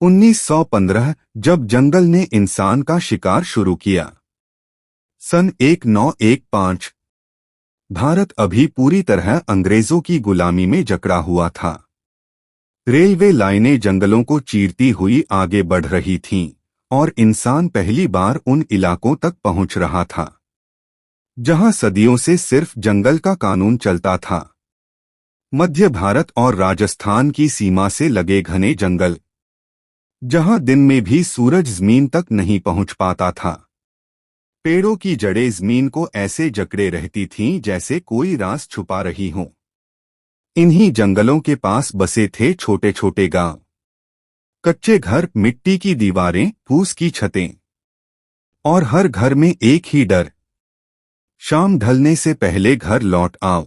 1915 जब जंगल ने इंसान का शिकार शुरू किया। सन 1915 भारत अभी पूरी तरह अंग्रेजों की गुलामी में जकड़ा हुआ था। रेलवे लाइनें जंगलों को चीरती हुई आगे बढ़ रही थीं और इंसान पहली बार उन इलाकों तक पहुंच रहा था जहां सदियों से सिर्फ जंगल का कानून चलता था। मध्य भारत और राजस्थान की सीमा से लगे घने जंगल, जहां दिन में भी सूरज जमीन तक नहीं पहुंच पाता था। पेड़ों की जड़ें जमीन को ऐसे जकड़े रहती थीं जैसे कोई राज छुपा रही हो। इन्हीं जंगलों के पास बसे थे छोटे छोटे गांव, कच्चे घर, मिट्टी की दीवारें, फूस की छतें, और हर घर में एक ही डर, शाम ढलने से पहले घर लौट आओ,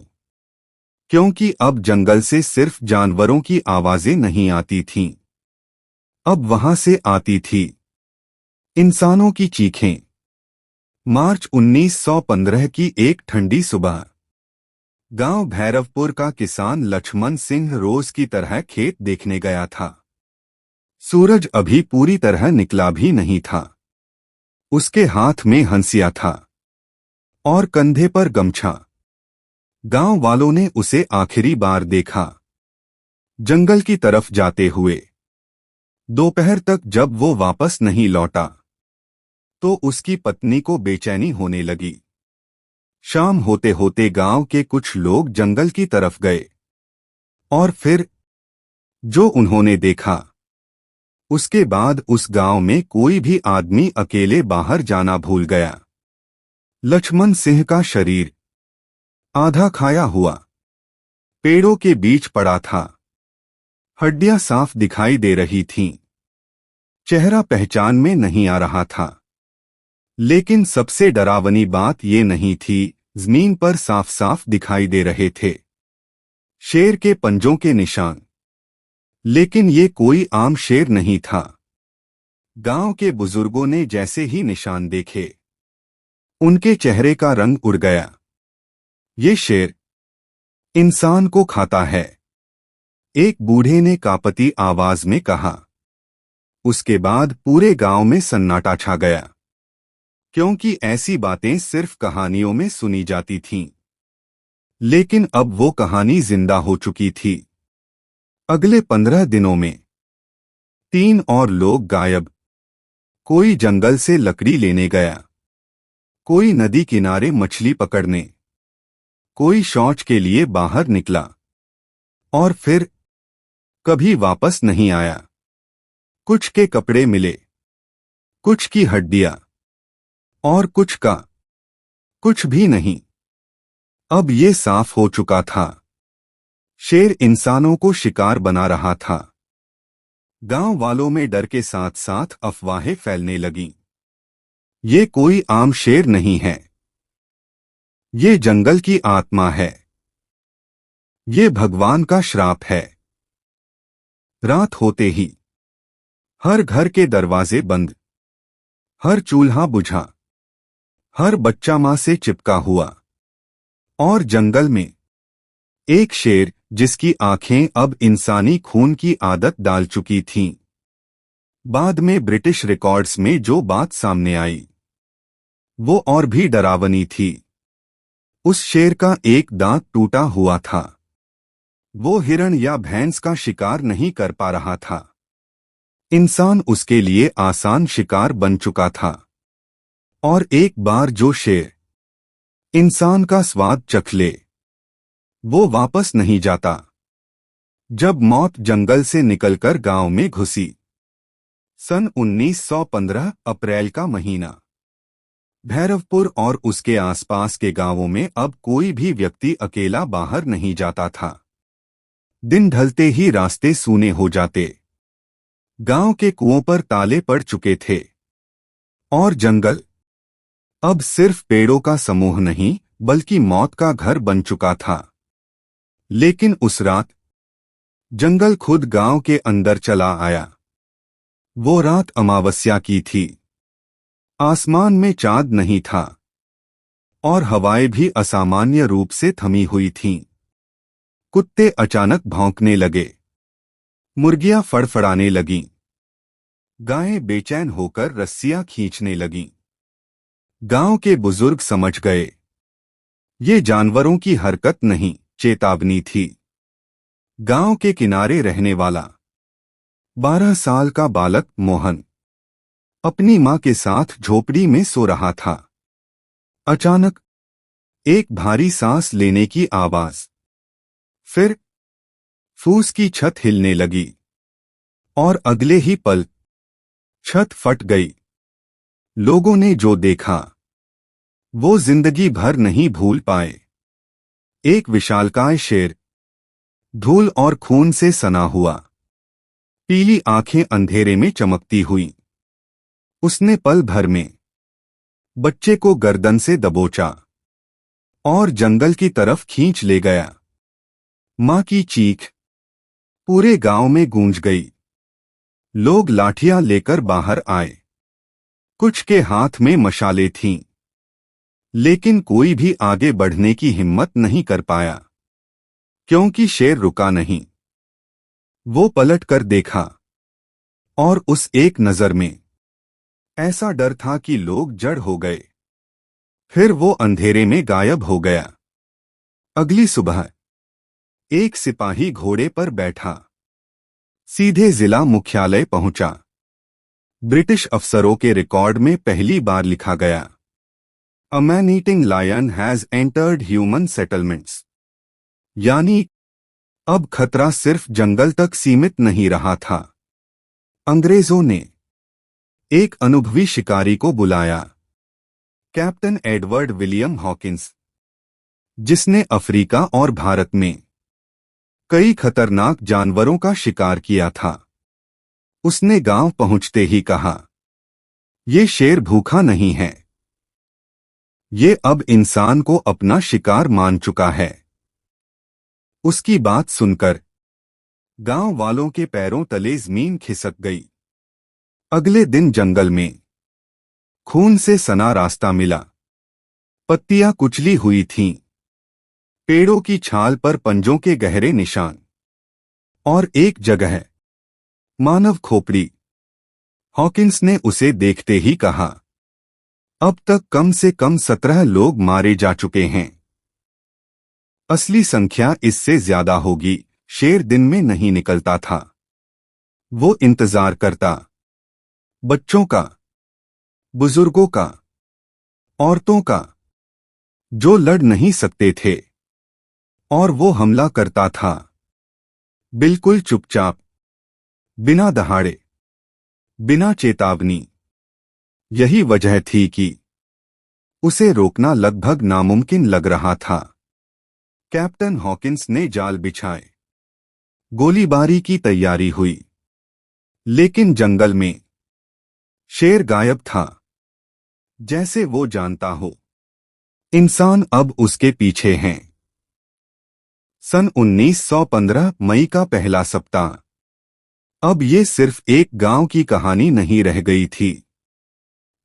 क्योंकि अब जंगल से सिर्फ जानवरों की आवाजें नहीं आती थीं, अब वहां से आती थी इंसानों की चीखें। मार्च 1915 की एक ठंडी सुबह गांव भैरवपुर का किसान लक्ष्मण सिंह रोज की तरह खेत देखने गया था। सूरज अभी पूरी तरह निकला भी नहीं था। उसके हाथ में हंसिया था और कंधे पर गमछा। गांव वालों ने उसे आखिरी बार देखा जंगल की तरफ जाते हुए। दोपहर तक जब वो वापस नहीं लौटा तो उसकी पत्नी को बेचैनी होने लगी। शाम होते होते गांव के कुछ लोग जंगल की तरफ गए और फिर जो उन्होंने देखा, उसके बाद उस गांव में कोई भी आदमी अकेले बाहर जाना भूल गया। लक्ष्मण सिंह का शरीर आधा खाया हुआ पेड़ों के बीच पड़ा था। हड्डियां साफ दिखाई दे रही थीं। चेहरा पहचान में नहीं आ रहा था। लेकिन सबसे डरावनी बात ये नहीं थी, जमीन पर साफ साफ दिखाई दे रहे थे शेर के पंजों के निशान। लेकिन ये कोई आम शेर नहीं था। गांव के बुजुर्गों ने जैसे ही निशान देखे, उनके चेहरे का रंग उड़ गया। ये शेर इंसान को खाता है, एक बूढ़े ने कांपती आवाज में कहा। उसके बाद पूरे गांव में सन्नाटा छा गया, क्योंकि ऐसी बातें सिर्फ कहानियों में सुनी जाती थीं। लेकिन अब वो कहानी जिंदा हो चुकी थी। अगले 15 दिनों में 3 और लोग गायब। कोई जंगल से लकड़ी लेने गया, कोई नदी किनारे मछली पकड़ने, कोई शौच के लिए बाहर निकला और फिर कभी वापस नहीं आया। कुछ के कपड़े मिले, कुछ की हड्डियां, और कुछ का कुछ भी नहीं। अब ये साफ हो चुका था, शेर इंसानों को शिकार बना रहा था। गांव वालों में डर के साथ साथ अफवाहें फैलने लगीं। ये कोई आम शेर नहीं है, ये जंगल की आत्मा है, ये भगवान का श्राप है। रात होते ही हर घर के दरवाजे बंद, हर चूल्हा बुझा, हर बच्चा मां से चिपका हुआ। और जंगल में एक शेर जिसकी आंखें अब इंसानी खून की आदत डाल चुकी थीं। बाद में ब्रिटिश रिकॉर्ड्स में जो बात सामने आई वो और भी डरावनी थी। उस शेर का एक दांत टूटा हुआ था। वो हिरण या भैंस का शिकार नहीं कर पा रहा था। इंसान उसके लिए आसान शिकार बन चुका था। और एक बार जो शेर इंसान का स्वाद चख ले, वो वापस नहीं जाता। जब मौत जंगल से निकलकर गांव में घुसी, सन 1915 अप्रैल का महीना, भैरवपुर और उसके आसपास के गांवों में अब कोई भी व्यक्ति अकेला बाहर नहीं जाता था। दिन ढलते ही रास्ते सूने हो जाते। गांव के कुओं पर ताले पड़ चुके थे और जंगल अब सिर्फ पेड़ों का समूह नहीं बल्कि मौत का घर बन चुका था। लेकिन उस रात जंगल खुद गांव के अंदर चला आया। वो रात अमावस्या की थी। आसमान में चांद नहीं था और हवाएं भी असामान्य रूप से थमी हुई थीं। कुत्ते अचानक भौंकने लगे, मुर्गियां फड़फड़ाने लगीं, गायें बेचैन होकर रस्सियां खींचने लगीं। गांव के बुजुर्ग समझ गए, ये जानवरों की हरकत नहीं, चेतावनी थी। गांव के किनारे रहने वाला 12 साल का बालक मोहन अपनी मां के साथ झोपड़ी में सो रहा था। अचानक एक भारी सांस लेने की आवाज, फिर फूस की छत हिलने लगी और अगले ही पल छत फट गई। लोगों ने जो देखा वो जिंदगी भर नहीं भूल पाए। एक विशालकाय शेर, धूल और खून से सना हुआ, पीली आंखें अंधेरे में चमकती हुई। उसने पल भर में बच्चे को गर्दन से दबोचा और जंगल की तरफ खींच ले गया। मां की चीख पूरे गांव में गूंज गई। लोग लाठियां लेकर बाहर आए। कुछ के हाथ में मशालें थीं, लेकिन कोई भी आगे बढ़ने की हिम्मत नहीं कर पाया, क्योंकि शेर रुका नहीं। वो पलट कर देखा और उस एक नजर में ऐसा डर था कि लोग जड़ हो गए। फिर वो अंधेरे में गायब हो गया। अगली सुबह एक सिपाही घोड़े पर बैठा सीधे जिला मुख्यालय पहुंचा। ब्रिटिश अफसरों के रिकॉर्ड में पहली बार लिखा गया, a man eating lion has entered human settlements. यानी अब खतरा सिर्फ जंगल तक सीमित नहीं रहा था। अंग्रेजों ने एक अनुभवी शिकारी को बुलाया, कैप्टन एडवर्ड विलियम हॉकिंस, जिसने अफ्रीका और भारत में कई खतरनाक जानवरों का शिकार किया था। उसने गांव पहुंचते ही कहा, ये शेर भूखा नहीं है, ये अब इंसान को अपना शिकार मान चुका है। उसकी बात सुनकर गांव वालों के पैरों तले जमीन खिसक गई। अगले दिन जंगल में खून से सना रास्ता मिला। पत्तियां कुचली हुई थीं, पेड़ों की छाल पर पंजों के गहरे निशान, और एक जगह मानव खोपड़ी। हॉकिंस ने उसे देखते ही कहा, अब तक कम से कम 17 लोग मारे जा चुके हैं। असली संख्या इससे ज्यादा होगी। शेर दिन में नहीं निकलता था। वो इंतजार करता, बच्चों का, बुजुर्गों का, औरतों का, जो लड़ नहीं सकते थे, और वो हमला करता था, बिल्कुल चुपचाप, बिना दहाड़े, बिना चेतावनी। यही वजह थी कि उसे रोकना लगभग नामुमकिन लग रहा था। कैप्टन हॉकिंस ने जाल बिछाए, गोलीबारी की तैयारी हुई, लेकिन जंगल में शेर गायब था, जैसे वो जानता हो इंसान अब उसके पीछे हैं। सन 1915 मई का पहला सप्ताह। अब ये सिर्फ एक गांव की कहानी नहीं रह गई थी।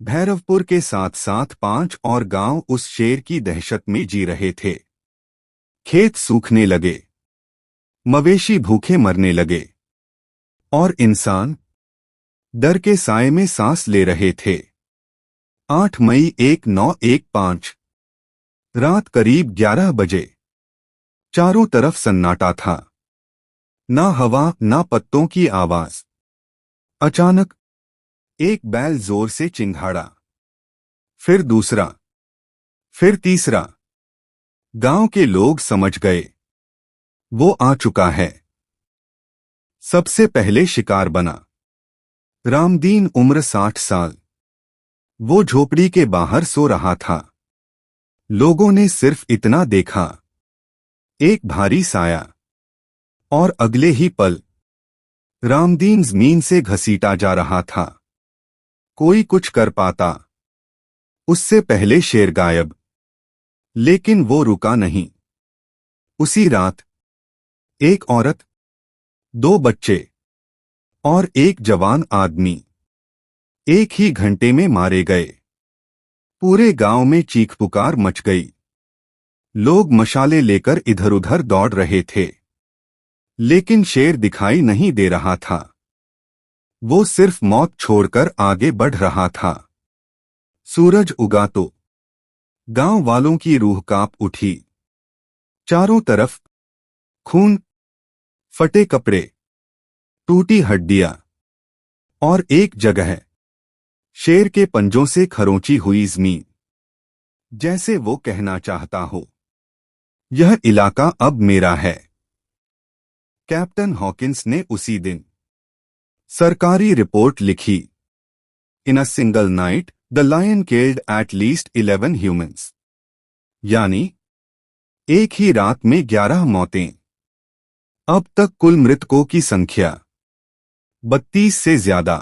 भैरवपुर के साथ साथ 5 और गांव उस शेर की दहशत में जी रहे थे। खेत सूखने लगे, मवेशी भूखे मरने लगे, और इंसान डर के साए में सांस ले रहे थे। 8 मई 1915 रात करीब 11 बजे। चारों तरफ सन्नाटा था, ना हवा ना पत्तों की आवाज। अचानक एक बैल जोर से चिंघाड़ा, फिर दूसरा, फिर तीसरा। गांव के लोग समझ गए, वो आ चुका है। सबसे पहले शिकार बना रामदीन, उम्र 60 साल। वो झोपड़ी के बाहर सो रहा था। लोगों ने सिर्फ इतना देखा, एक भारी साया, और अगले ही पल रामदीन जमीन से घसीटा जा रहा था। कोई कुछ कर पाता उससे पहले शेर गायब। लेकिन वो रुका नहीं। उसी रात एक औरत, 2 बच्चे और एक जवान आदमी एक ही घंटे में मारे गए। पूरे गांव में चीख पुकार मच गई। लोग मशाले लेकर इधर उधर दौड़ रहे थे, लेकिन शेर दिखाई नहीं दे रहा था। वो सिर्फ मौत छोड़कर आगे बढ़ रहा था। सूरज उगा तो गांव वालों की रूह कांप उठी। चारों तरफ खून, फटे कपड़े, टूटी हड्डियां और एक जगह शेर के पंजों से खरोंची हुई जमीन। जैसे वो कहना चाहता हो, यह इलाका अब मेरा है। कैप्टन हॉकिंस ने उसी दिन सरकारी रिपोर्ट लिखी। In a single night the lion killed at least 11 humans. यानी एक ही रात में 11 मौतें। अब तक कुल मृतकों की संख्या 32 से ज्यादा।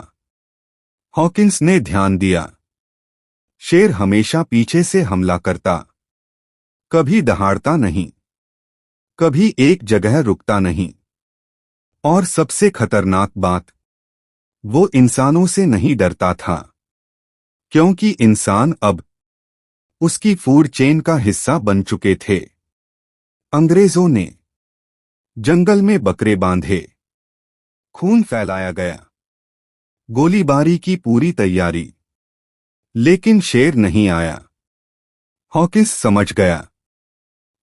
हॉकिंस ने ध्यान दिया, शेर हमेशा पीछे से हमला करता, कभी दहाड़ता नहीं, कभी एक जगह रुकता नहीं। और सबसे खतरनाक बात, वो इंसानों से नहीं डरता था, क्योंकि इंसान अब उसकी फूड चेन का हिस्सा बन चुके थे। अंग्रेजों ने जंगल में बकरे बांधे, खून फैलाया गया, गोलीबारी की पूरी तैयारी, लेकिन शेर नहीं आया। हॉकिंस समझ गया,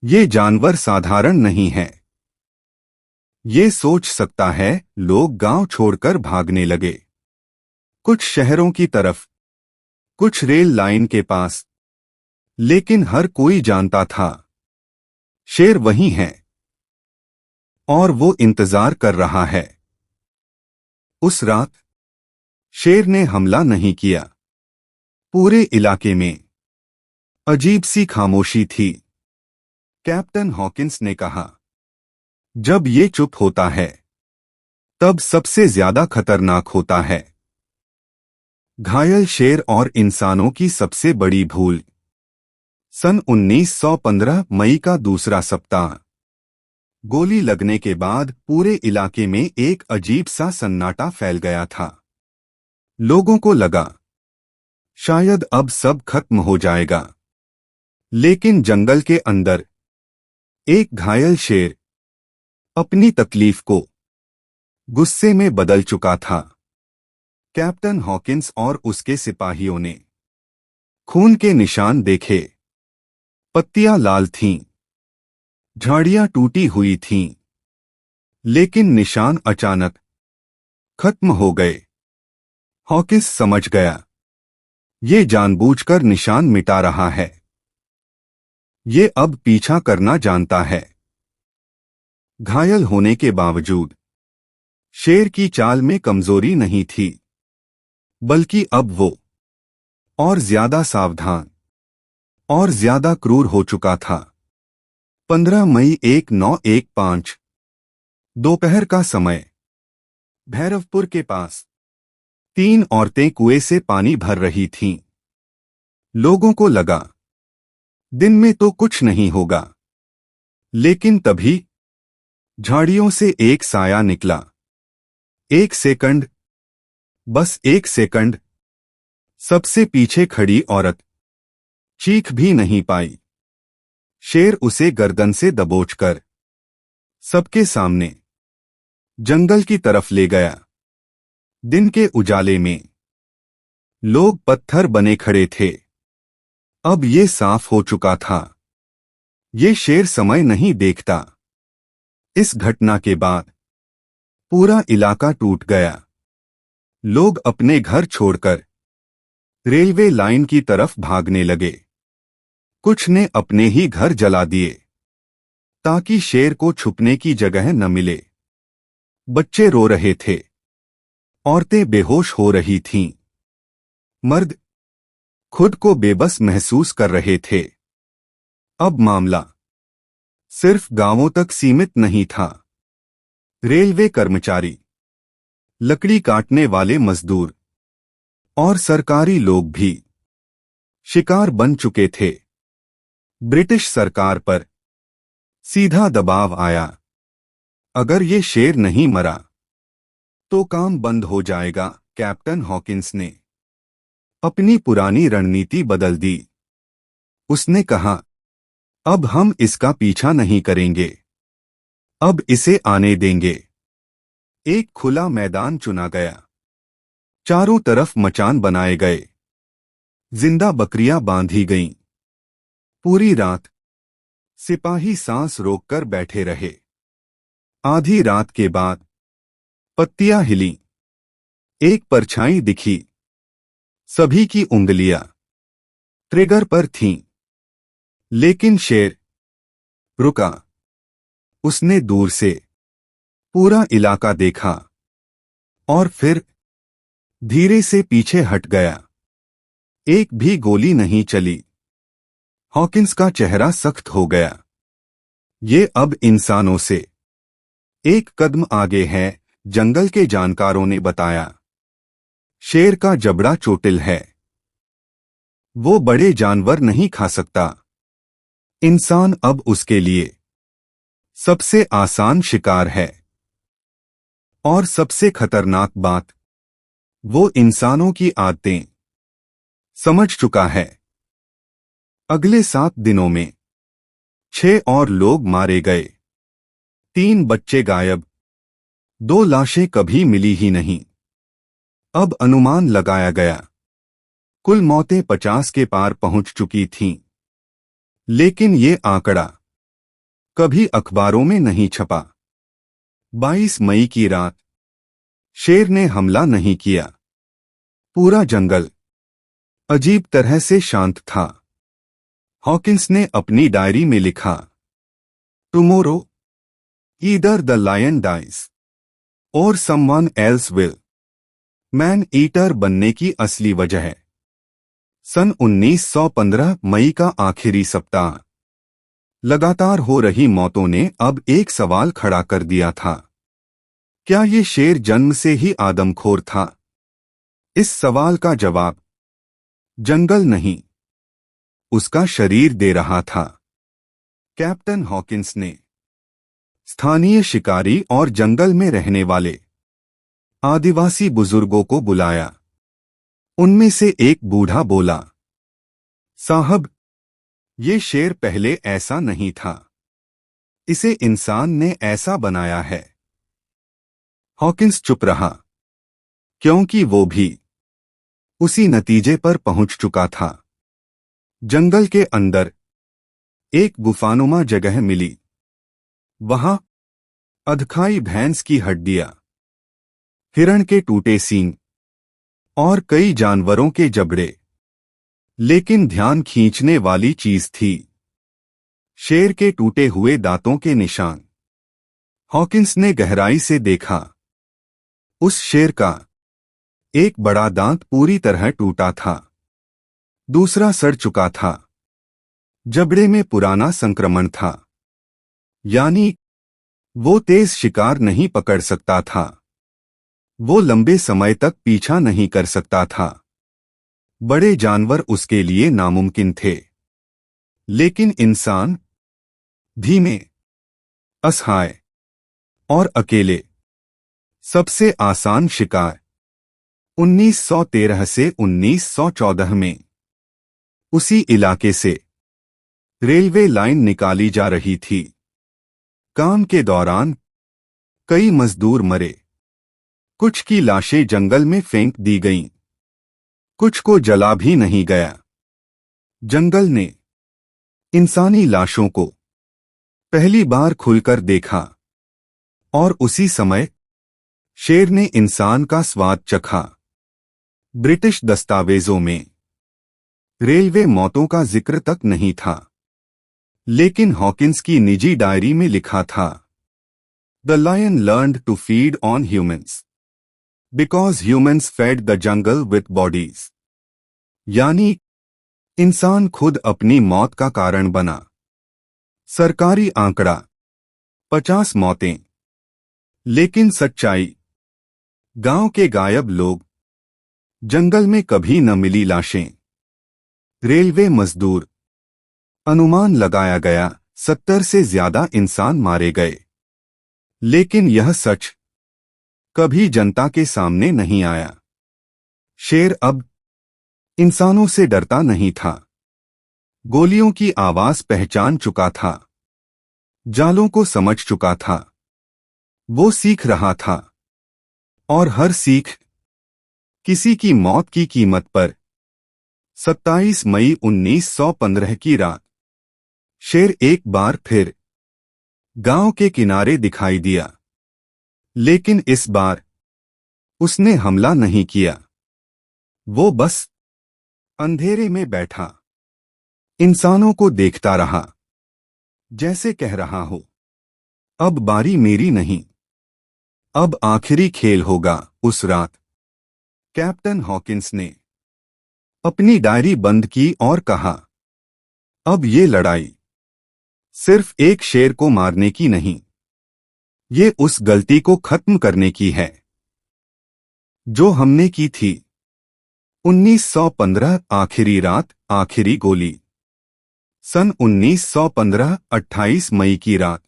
ये जानवर साधारण नहीं है। ये सोच सकता है। लोग गांव छोड़कर भागने लगे, कुछ शहरों की तरफ, कुछ रेल लाइन के पास। लेकिन हर कोई जानता था, शेर वहीं है और वो इंतजार कर रहा है। उस रात शेर ने हमला नहीं किया। पूरे इलाके में अजीब सी खामोशी थी। कैप्टन हॉकिंस ने कहा, जब ये चुप होता है तब सबसे ज्यादा खतरनाक होता है। घायल शेर और इंसानों की सबसे बड़ी भूल। सन 1915 मई का दूसरा सप्ताह। गोली लगने के बाद पूरे इलाके में एक अजीब सा सन्नाटा फैल गया था। लोगों को लगा, शायद अब सब खत्म हो जाएगा। लेकिन जंगल के अंदर एक घायल शेर अपनी तकलीफ को गुस्से में बदल चुका था। कैप्टन हॉकिंस और उसके सिपाहियों ने खून के निशान देखे। पत्तियां लाल थीं, झाड़ियां टूटी हुई थीं, लेकिन निशान अचानक खत्म हो गए। हॉकिंस समझ गया, ये जानबूझकर निशान मिटा रहा है। ये अब पीछा करना जानता है। घायल होने के बावजूद शेर की चाल में कमजोरी नहीं थी, बल्कि अब वो और ज्यादा सावधान और ज्यादा क्रूर हो चुका था। 15 मई 1915 दोपहर का समय। भैरवपुर के पास 3 औरतें कुएं से पानी भर रही थीं। लोगों को लगा, दिन में तो कुछ नहीं होगा। लेकिन तभी झाड़ियों से एक साया निकला। 1 सेकंड, बस 1 सेकंड। सबसे पीछे खड़ी औरत चीख भी नहीं पाई। शेर उसे गर्दन से दबोचकर सबके सामने जंगल की तरफ ले गया। दिन के उजाले में लोग पत्थर बने खड़े थे। अब ये साफ हो चुका था, ये शेर समय नहीं देखता। इस घटना के बाद पूरा इलाका टूट गया। लोग अपने घर छोड़कर रेलवे लाइन की तरफ भागने लगे। कुछ ने अपने ही घर जला दिए ताकि शेर को छुपने की जगह न मिले। बच्चे रो रहे थे, औरतें बेहोश हो रही थीं, मर्द खुद को बेबस महसूस कर रहे थे। अब मामला सिर्फ गांवों तक सीमित नहीं था। रेलवे कर्मचारी, लकड़ी काटने वाले मजदूर और सरकारी लोग भी शिकार बन चुके थे। ब्रिटिश सरकार पर सीधा दबाव आया, अगर ये शेर नहीं मरा तो काम बंद हो जाएगा। कैप्टन हॉकिंस ने अपनी पुरानी रणनीति बदल दी। उसने कहा, अब हम इसका पीछा नहीं करेंगे, अब इसे आने देंगे। एक खुला मैदान चुना गया। चारों तरफ मचान बनाए गए, जिंदा बकरियां बांधी गईं। पूरी रात सिपाही सांस रोककर बैठे रहे। आधी रात के बाद पत्तियां हिलीं, एक परछाई दिखी। सभी की उंगलियां ट्रिगर पर थीं। लेकिन शेर रुका। उसने दूर से पूरा इलाका देखा और फिर धीरे से पीछे हट गया। एक भी गोली नहीं चली। हॉकिंस का चेहरा सख्त हो गया। ये अब इंसानों से एक कदम आगे है, जंगल के जानकारों ने बताया। शेर का जबड़ा चोटिल है, वो बड़े जानवर नहीं खा सकता। इंसान अब उसके लिए सबसे आसान शिकार है। और सबसे खतरनाक बात, वो इंसानों की आदतें समझ चुका है। अगले 7 दिनों में 6 और लोग मारे गए। 3 बच्चे गायब, 2 लाशें कभी मिली ही नहीं। अब अनुमान लगाया गया कुल मौतें 50 के पार पहुंच चुकी थीं। लेकिन ये आंकड़ा कभी अखबारों में नहीं छपा। 22 मई की रात शेर ने हमला नहीं किया। पूरा जंगल अजीब तरह से शांत था। हॉकिंस ने अपनी डायरी में लिखा, tomorrow either the lion dies और someone else will. Man eater बनने की असली वजह। सन 1915 मई का आखिरी सप्ताह। लगातार हो रही मौतों ने अब एक सवाल खड़ा कर दिया था। क्या ये शेर जन्म से ही आदमखोर था? इस सवाल का जवाब जंगल नहीं, उसका शरीर दे रहा था। कैप्टन हॉकिंस ने स्थानीय शिकारी और जंगल में रहने वाले आदिवासी बुजुर्गों को बुलाया। उनमें से एक बूढ़ा बोला, साहब, ये शेर पहले ऐसा नहीं था। इसे इंसान ने ऐसा बनाया है। हॉकिंस चुप रहा, क्योंकि वो भी उसी नतीजे पर पहुंच चुका था। जंगल के अंदर एक गुफानुमा जगह मिली। वहां अधखाई भैंस की हड्डियां, हिरण के टूटे सींग और कई जानवरों के जबड़े। लेकिन ध्यान खींचने वाली चीज थी शेर के टूटे हुए दांतों के निशान। हॉकिंस ने गहराई से देखा। उस शेर का एक बड़ा दांत पूरी तरह टूटा था, दूसरा सड़ चुका था। जबड़े में पुराना संक्रमण था, यानी वो तेज शिकार नहीं पकड़ सकता था। वो लंबे समय तक पीछा नहीं कर सकता था। बड़े जानवर उसके लिए नामुमकिन थे। लेकिन इंसान, धीमे, असहाय और अकेले, सबसे आसान शिकार। 1913 से 1914 में उसी इलाके से रेलवे लाइन निकाली जा रही थी। काम के दौरान कई मजदूर मरे। कुछ की लाशें जंगल में फेंक दी गईं। कुछ को जला भी नहीं गया। जंगल ने इंसानी लाशों को पहली बार खुलकर देखा और उसी समय शेर ने इंसान का स्वाद चखा। ब्रिटिश दस्तावेजों में रेलवे मौतों का जिक्र तक नहीं था, लेकिन हॉकिंस की निजी डायरी में लिखा था, the lion learned to feed on humans because humans fed the jungle with bodies. यानी इंसान खुद अपनी मौत का कारण बना। सरकारी आंकड़ा 50 मौतें। लेकिन सच्चाई, गांव के गायब लोग, जंगल में कभी न मिली लाशें, रेलवे मजदूर। अनुमान लगाया गया 70 से ज्यादा इंसान मारे गए। लेकिन यह सच कभी जनता के सामने नहीं आया। शेर अब इंसानों से डरता नहीं था। गोलियों की आवाज पहचान चुका था। जालों को समझ चुका था। वो सीख रहा था और हर सीख किसी की मौत की कीमत पर 27 मई 1915 की रात शेर एक बार फिर गांव के किनारे दिखाई दिया, लेकिन इस बार उसने हमला नहीं किया। वो बस अंधेरे में बैठा इंसानों को देखता रहा, जैसे कह रहा हो, अब बारी मेरी नहीं, अब आखिरी खेल होगा। उस रात कैप्टन हॉकिंस ने अपनी डायरी बंद की और कहा, अब ये लड़ाई सिर्फ एक शेर को मारने की नहीं, ये उस गलती को खत्म करने की है जो हमने की थी। 1915 आखिरी रात, आखिरी गोली। सन 1915 28 मई की रात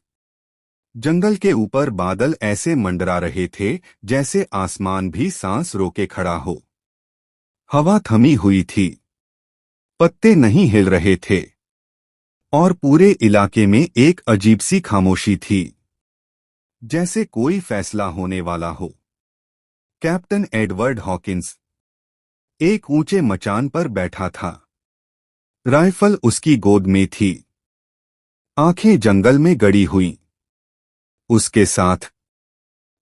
जंगल के ऊपर बादल ऐसे मंडरा रहे थे जैसे आसमान भी सांस रोके खड़ा हो। हवा थमी हुई थी, पत्ते नहीं हिल रहे थे और पूरे इलाके में एक अजीब सी खामोशी थी, जैसे कोई फैसला होने वाला हो। कैप्टन एडवर्ड हॉकिंस एक ऊंचे मचान पर बैठा था। राइफल उसकी गोद में थी, आंखें जंगल में गड़ी हुई। उसके साथ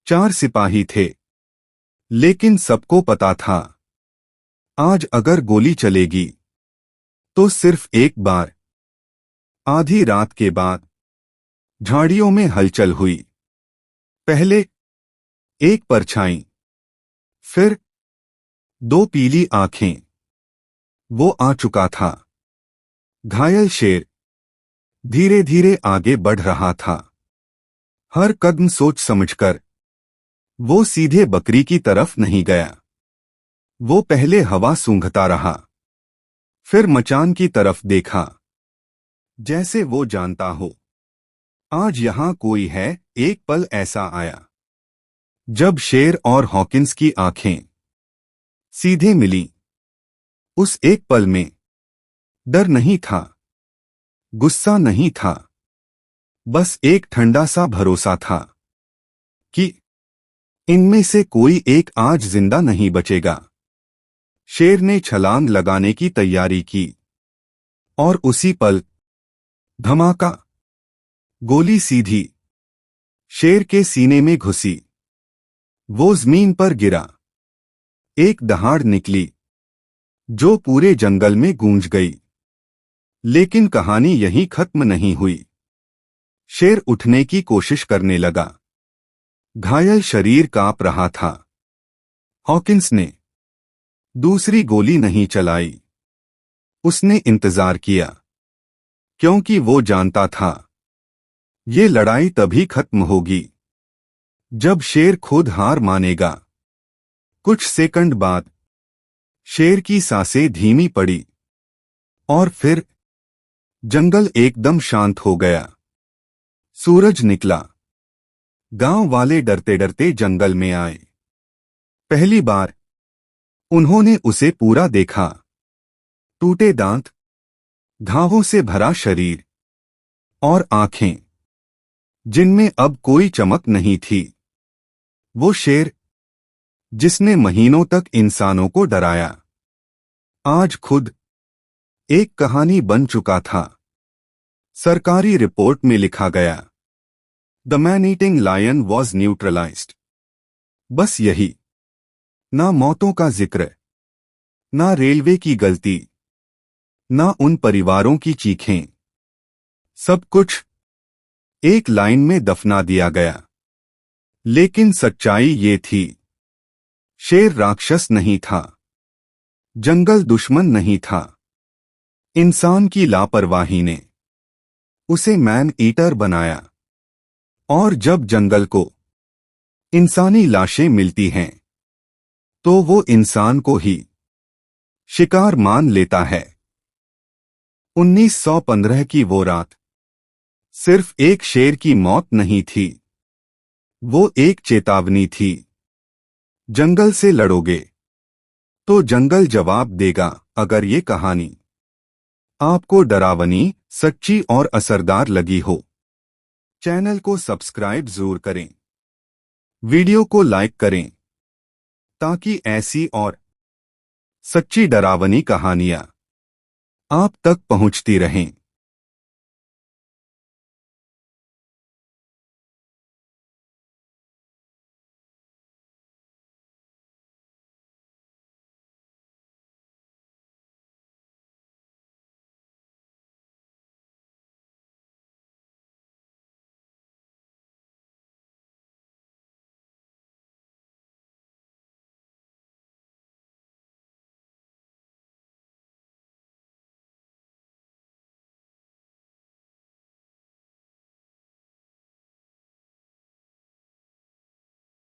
4 सिपाही थे, लेकिन सबको पता था आज अगर गोली चलेगी तो सिर्फ एक बार। आधी रात के बाद झाड़ियों में हलचल हुई। पहले एक परछाई, फिर 2 पीली आंखें। वो आ चुका था। घायल शेर धीरे धीरे आगे बढ़ रहा था, हर कदम सोच समझकर। वो सीधे बकरी की तरफ नहीं गया। वो पहले हवा सूंघता रहा, फिर मचान की तरफ देखा, जैसे वो जानता हो आज यहां कोई है। एक पल ऐसा आया जब शेर और हॉकिंस की आंखें सीधे मिली। उस एक पल में डर नहीं था, गुस्सा नहीं था, बस एक ठंडा सा भरोसा था कि इनमें से कोई एक आज जिंदा नहीं बचेगा। शेर ने छलांग लगाने की तैयारी की और उसी पल धमाका, गोली सीधी शेर के सीने में घुसी। वो जमीन पर गिरा। एक दहाड़ निकली जो पूरे जंगल में गूंज गई। लेकिन कहानी यहीं खत्म नहीं हुई। शेर उठने की कोशिश करने लगा, घायल शरीर कांप रहा था। हॉकिंस ने दूसरी गोली नहीं चलाई। उसने इंतजार किया, क्योंकि वो जानता था ये लड़ाई तभी खत्म होगी जब शेर खुद हार मानेगा। कुछ सेकंड बाद शेर की सांसें धीमी पड़ी और फिर जंगल एकदम शांत हो गया। सूरज निकला। गांव वाले डरते डरते जंगल में आए। पहली बार उन्होंने उसे पूरा देखा, टूटे दांत, घावों से भरा शरीर और आंखें जिनमें अब कोई चमक नहीं थी। वो शेर जिसने महीनों तक इंसानों को डराया, आज खुद एक कहानी बन चुका था। सरकारी रिपोर्ट में लिखा गया, the man eating lion was neutralized. बस यही, ना मौतों का जिक्र, ना रेलवे की गलती, ना उन परिवारों की चीखें। सब कुछ एक लाइन में दफना दिया गया। लेकिन सच्चाई ये थी, शेर राक्षस नहीं था, जंगल दुश्मन नहीं था। इंसान की लापरवाही ने उसे मैन ईटर बनाया। और जब जंगल को इंसानी लाशें मिलती हैं, तो वो इंसान को ही शिकार मान लेता है। 1915 की वो रात सिर्फ एक शेर की मौत नहीं थी, वो एक चेतावनी थी। जंगल से लड़ोगे तो जंगल जवाब देगा। अगर ये कहानी आपको डरावनी, सच्ची और असरदार लगी हो, चैनल को सब्सक्राइब जरूर करें, वीडियो को लाइक करें ताकि ऐसी और सच्ची डरावनी कहानियां आप तक पहुंचती रहें।